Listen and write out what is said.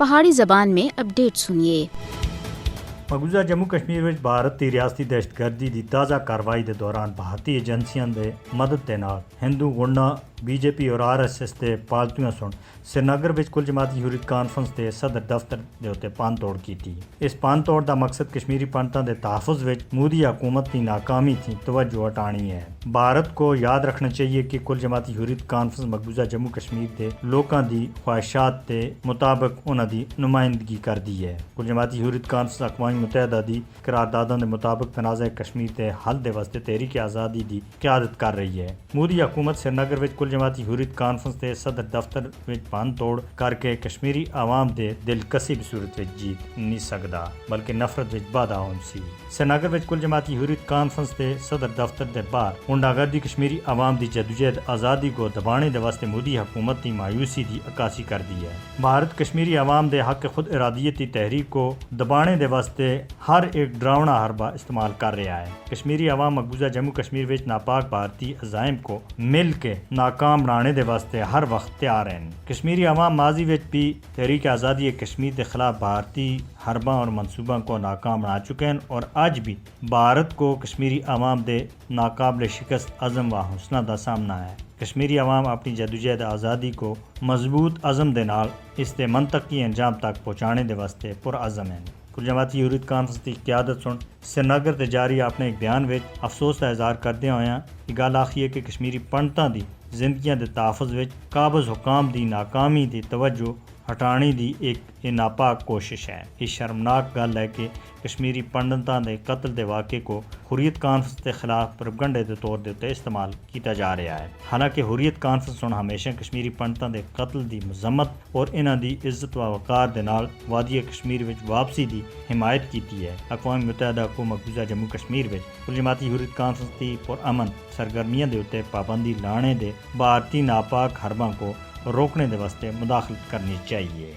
پہاڑی زبان میں اپڈیٹ سنیے۔ مقبوضہ جموں کشمیر وچ بھارت دی ریاستی دہشت گردی دی تازہ کارروائی دے دوران بھارتی ایجنسیاں دے مدد دے نال ہندو گنڈا بی جے پی اور RSS دے پالتویاں سن سری نگر وچ کل جماعتی حریت کانفرنس دے صدر دفتر دے اُتے پن توڑ کیتی۔ اس پن توڑ دا مقصد کشمیری پنڈتاں دے تحفظ وچ مودی حکومت دی ناکامی تھی توجہ ہٹانی ہے۔ بھارت کو یاد رکھنا چاہیے کہ کل جماعتی حریت کانفرنس مقبوضہ جموں کشمیر دے لوکاں دی خواہشات دے مطابق انہاں دی نمائندگی کردی ہے۔ کل جماعتی حریت کانفرنس اقوام متحدہ دی قرارداداں دے مطابق تنازع کشمیر دے حل دے واسطے تحریک آزادی دی قیادت کر رہی ہے۔ مودی حکومت سری نگر وچ کل جماعتی حریت کانفرنس دے صدر دفتر وچ پن توڑ کر کے کشمیری عوام دے دل کسی بھی صورت وچ جیت نہیں سکدا بلکہ نفرت وچ بادھا ہون سی۔ سری نگر وچ کل جماعتی حریت کانفرنس دے صدر دفتر دے باہر غنڈہ گردی کشمیری عوام دی جدوجہد آزادی کو دبانے دے واسطے مودی حکومت دی مایوسی دی عکاسی کر دی ہے۔ بھارت کشمیری عوام دے حق خود ارادیتی تحریک کو دبانے دے واسطے ہر ایک ڈراؤنا حربہ استعمال کر رہا ہے۔ کشمیری عوام مقبوضہ جموں کشمیر وچ ناپاک بھارتی عزائم کو مل کے ناکام بنانے دے واسطے ہر وقت تیار ہیں۔ کشمیری عوام ماضی وچ بھی تحریک آزادی کشمیر دے خلاف بھارتی حرباں اور منصوبوں کو ناکام بنا چکے ہیں اور آج بھی بھارت کو کشمیری عوام دے ناقابل شکست عزم و حوصلہ دا سامنا ہے۔ کشمیری عوام اپنی جدوجہد آزادی کو مضبوط عزم دے نال اس دے منطقی انجام تک پہنچانے دے واسطے پرعزم ہیں۔ کل جماعتی حریت کانفرنس کی قیادت سن سری نگر تے جاری اپنے ایک بیان وچ افسوس کا اظہار کردے ہوئے یہ گل آخی ہے کہ کشمیری پنڈتاں دی زندگیاں دے تحفظ وچ قابض حکام دی ناکامی دی توجہ ہٹانی دی ایک ناپاک کوشش ہے۔ یہ شرمناک گل ہے کہ کشمیری پنڈتاں دے قتل دے واقعے کو حریت کانفرنس کے خلاف پروپیگنڈے دے طور دے استعمال کیتا جا رہا ہے۔ حالانکہ حریت کانفرنس نے ہمیشہ کشمیری پنڈتاں دے قتل دی مذمت اور انہاں دی عزت و وقار دے نال وادی کشمیر وچ واپسی دی حمایت کیتی ہے۔ اقوام متحدہ کو مقبوضہ جموں کشمیر وچ کل جماعتی حریت کانفرنس دی پرامن سرگرمیاں دے اُتے پابندی لانے دے بھارتی ناپاک حرباں کو روکنے دے واسطے مداخلت کرنی چاہیے۔